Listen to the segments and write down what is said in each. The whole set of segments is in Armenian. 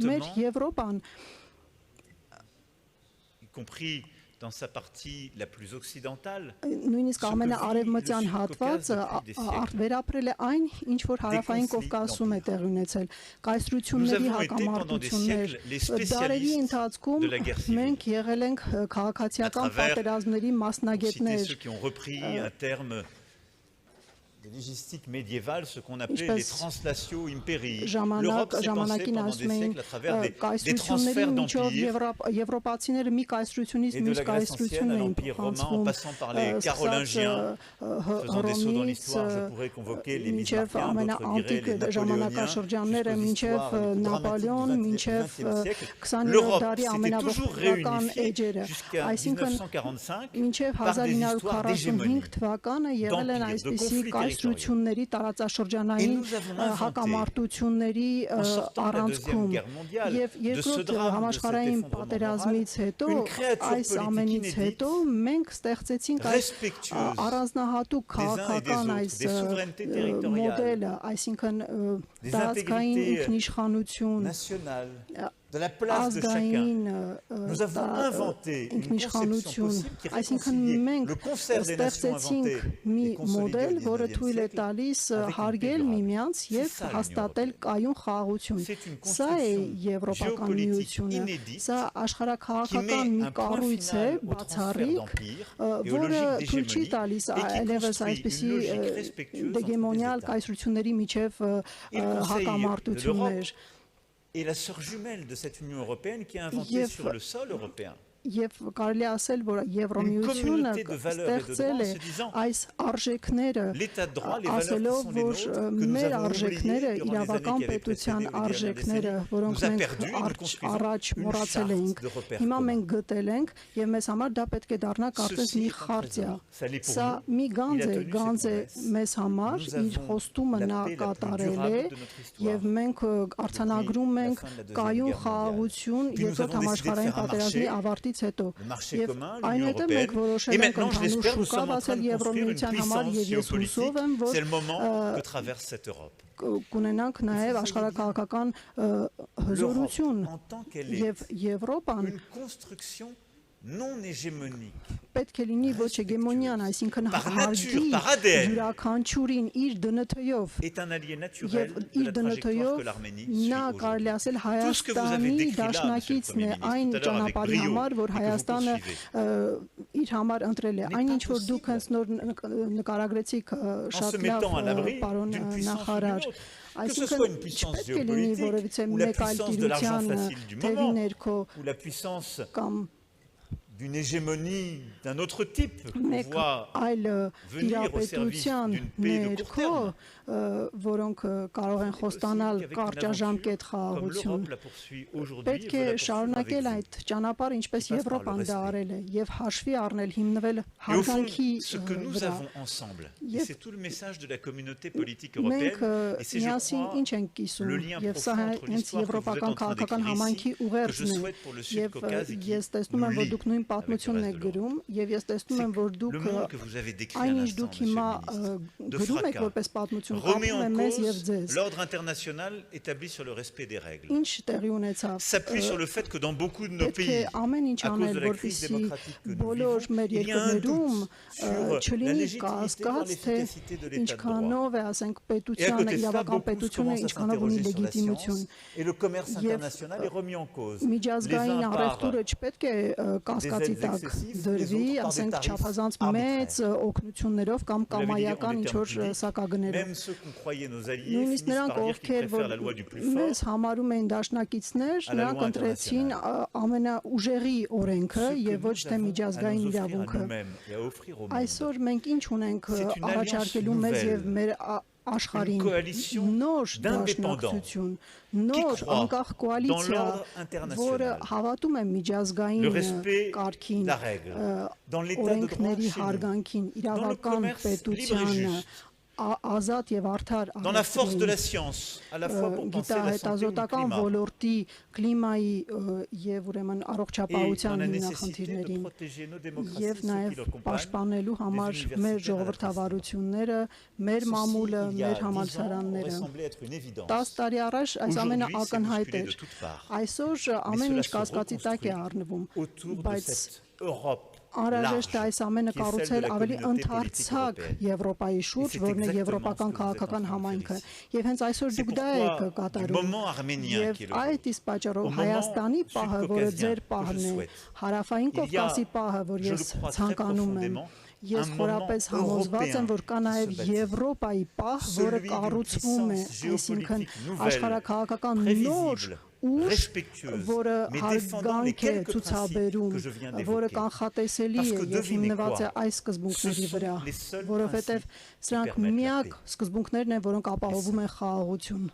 մեր Եվրոպան, y compris dans sa partie la plus occidentale, նույնիսկ ամենաարևմտյան հատվածը վերապրել է այն, ինչ որ հարավային Կովկասում է տեղի ունեցել, կայսրությունների հակամարտություններ, դարերի ընթացքում մենք եղել ենք քաղաքացիական պատերազմների մասնագետներ, ceux qui ont repris un terme de légistique médiévale, ce qu'on appelait les translations impérii. L'Europe s'est pensée pendant des siècles à travers des transferts d'empires. Եվրոպացիները մի կայսրությունից մյուս կայսրություն էին l'Empire romain, en passant par les Carolingiens, faisant des sauts dans l'histoire, je pourrais convoquer les Bismarckiens, d'autres diraient les ժամանակաշրջանները մինչև Նապոլեոն, մինչև 20-րդ l'Europe դարի s'était toujours réunifiée էջերը, jusqu'à այսինքն 1945 մինչև par des histoires 1945 թվականը եղել են այսպիսի կայսրությունների տարածաշրջանային հակամարտությունների առանցքում եւ երկրորդ համաշխարհային պատերազմից հետո այս ամենից հետո մենք ստեղծեցինք այս առանձնահատուկ քաղաքական այս մոդելը, այսինքն տարածքային ինքնիշխանություն, de la place de chacun. Nous avons inventé une conception possible qui réconciliait le concert des nations inventées et consolidées au 19e siècle avec une եւ հաստատել կայուն խաղաղություն։ Սա է եվրոպական միությունը։ Սա աշխարհաքաղաքական մի կառույց է, բացառիկ, որը թույլ չի տալիս այլևս այսպիսի դեգեմոնիալ կայսրությունների միջև հակամարտություններ։ Et la sœur jumelle de cette Union européenne qui a inventé sur le sol européen Եվ կարելի ասել, որ Եվրոմիությունը ստեղծել է այս արժեքները, ասելով, որ մեր արժեքները իրավական պետության արժեքները, որոնք մենք առաջ մոռացել էինք, հիմա մենք գտել ենք եւ մեզ համար դա պետք է դառնա կարծես մի խարտիա։ Սա մի գանձ է մեզ համար, իր խոստումը նա կատարել է եւ մենք արձանագրում ենք կայուն խաղաղություն երկրորդ համաշխարհային պատերազմի ավարտից հետո եւ այնուհետեւ մենք որոշել ենք ընդհանուր շուկա բացել Եվրոմիության համար եւ ես հուսով եմ, որ կունենանք նաեւ աշխարհաքաղաքական հզորություն եւ Եվրոպան non hégémonique. Պետք է լինի ոչ հեգեմոնիան, այսինքն հարգի յուրաքանչյուրին իր դնթով եւ իր դնթով նա կարելի ասել Հայաստանի դաշնակիցն է այն ճանապարհի համար, որ Հայաստանը իր համար ընտրել է, այնինչ որ դուք հենց նոր նկարագրեցիք շատ լավ պարոն նախարար, այսինքն չպետք է լինի որևիցե մեկ այլ տիրության թևի ներքո կամ d'une hégémonie d'un autre type qu'on voit venir au service d'une paix de court terme. Որոնք կարող են խոստանալ կարճաժամկետ խաղաղություն։ Պետք է շարունակել այդ ճանապարհը, ինչպես Եվրոպան դա արել է, եւ հաշվի առնել, հիմնվել հարգանքի վրա։ Et c'est tout le message de la communauté politique européenne. Et c'est je crois le lien profond entre l'histoire que vous êtes en train d'écrire ici, que je souhaite pour le Sud-Caucase et qui տեսնում եմ, որ դուք նույն պատմությունն եք գրում, եւ ես տեսնում եմ, որ դուք այնինչ դուք հիմա գրում եք որպես պատմություն remet en cause l'ordre international établi sur le respect des règles. S'appuie sur le fait que dans beaucoup de nos pays, à cause de la crise démocratique que nous vivons, il y a un doute sur la légitimité de l'état de droit. Et à côté de ça, beaucoup commencent à s'interroger sur la science et le commerce international est remis en cause. Les uns par des aides excessives, les autres par des tarifs arbitraires. Même ceux qu'on croyait nos alliés finissent par dire qu'ils préfèrent la loi du plus fort à la loi internationale. Այսօր մենք ինչ ունենք առաջարկելու մեզ եւ մեր աշխարհին նոր դաշնակցություն, նոր անկախ կոալիցիա, որը հավատում է միջազգային կարգին, օրենքների հարգանքին, իրավական պետությանը, ազատ եւ արդար dans la force de la science, à la fois pour penser la santé ou le climat. Ոլորտի կլիմայի եւ ուրեմն առողջապահության հիմնախնդիրներին եւ նաեւ պաշտպանելու համար մեր ժողովրդավարությունները, մեր մամուլը, մեր համալսարանները 10 տարի առաջ այս ամենը ակնհայտ էր այսօր ամեն ինչ կասկածի տակ է առնվում բայց անհրաժեշտ է այս ամենը կառուցել ավելի ընդարձակ Եվրոպայի շուրջ, որն է եվրոպական քաղաքական համայնքը։ Եվ հենց այսօր դուք դա եք կատարում։ Եվ այդ իսկ պատճառով Հայաստանի պահը, որը ձեր պահն է, Հարավային Կովկասի պահը, որ ես ցանկանում եմ, ես խորապես համոզված եմ, որ կա նաև Եվրոպայի պահ, որը կառուցվում է, այսինքն աշխարհաքաղաքական նոր ուժ, որը հարգանք է ցուցաբերում, որը կանխատեսելի է եւ հիմնված է այս սկզբունքների վրա, որովհետեւ սրանք միակ սկզբունքներն են, որոնք ապահովում են խաղաղություն։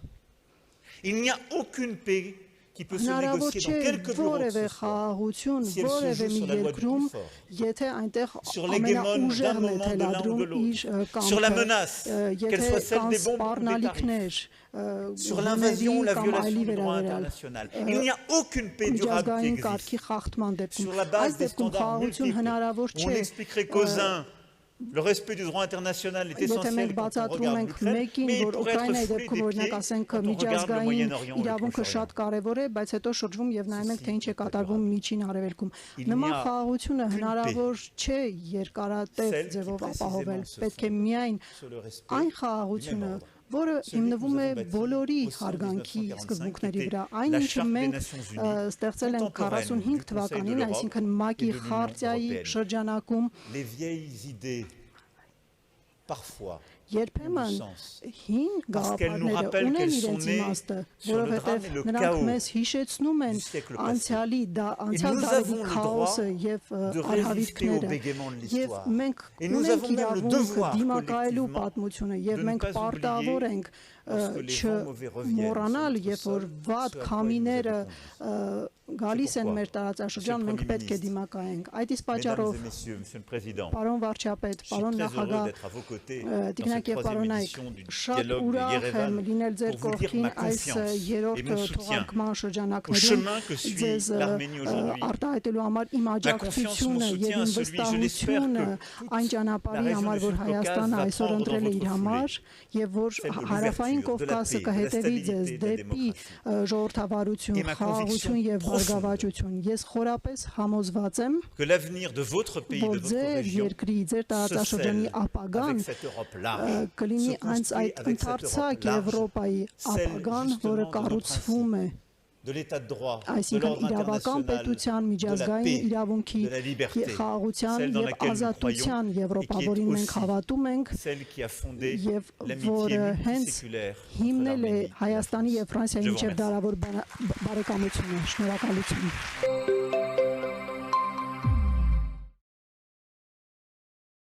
Il n'y a aucune paix qui peut se négocier dans quelques jours խաղաղություն որևէ մի երկրում, եթե այնտեղ ամենաուժեղն է թելադրում իր կամքը, եթե կան սպառնալիքներ, sur l'invasion ou la violation du droit international. Il n'y a aucune paix durable qui existe. Sur la base des standards multiples, on expliquerait qu'aux uns, le respect du droit international est essentiel quand on regarde l'Ukraine, mais pour être foulé des pieds quand on regarde le Moyen-Orient ou le Proche-Orient. շատ կարևոր է, բայց հետո շրջվում եւ նայում ենք թե ինչ է կատարվում միջին արևելքում։ Նման խաղաղությունը հնարավոր չէ երկարատև ձևով ապահովել։ Պետք է միայն այն խաղաղությունը, որը հիմնվում է բոլորի հարգանքի սկզբունքների վրա։ Այն ինչը մենք ստեղծել ենք 45 թվականին, այսինքն ՄԱԿ-ի խարտիայի շրջանակում, երբեմն հին գաղափարները ունեն իրենց իմաստը, որովհետև նրանք մեզ հիշեցնում են անցյալ դարերի քաոսը եւ արհավիրքները, եւ մենք ունենք իրավունք դիմակայելու պատմությունը, եւ մենք պարտավոր ենք չմոռանալ, երբ որ վատ քամիները գալիս են մեր տարածաշրջան, մենք պետք է դիմակայենք։ Այդ իսկ պատճառով, պարոն վարչապետ, պարոն նախագահ, տիկնակ եւ պարոնայք, շատ ուրախ եմ լինել ձեր կողքին այս երրորդ թողարկման շրջանակներում, ձեզ արտահայտելու համար իմ աջակցությունը եւ իմ վստահությունը այն ճանապարհի համար, որ Հայաստանը այսօր ընտրել է իր համար, եւ որ Հարավային Կովկասը կհետևի ձեզ դեպի ժողովրդավարություն, խաղաղություն եւ բարգավաճություն։ Ես խորապես համոզված եմ, որ ձեր երկրի, ձեր տարածաշրջանի ապագան կլինի հենց այդ ընդարձակ Եվրոպայի ապագան, որը կառուցվում է այսինքն իրավական պետության, միջազգային իրավունքի, խաղաղության եւ ազատության Եվրոպա, որին մենք հավատում ենք եւ որը հենց հիմնել է Հայաստանի եւ Ֆրանսիայի միջև դարավոր բարեկամությունը։ Շնորհակալություն։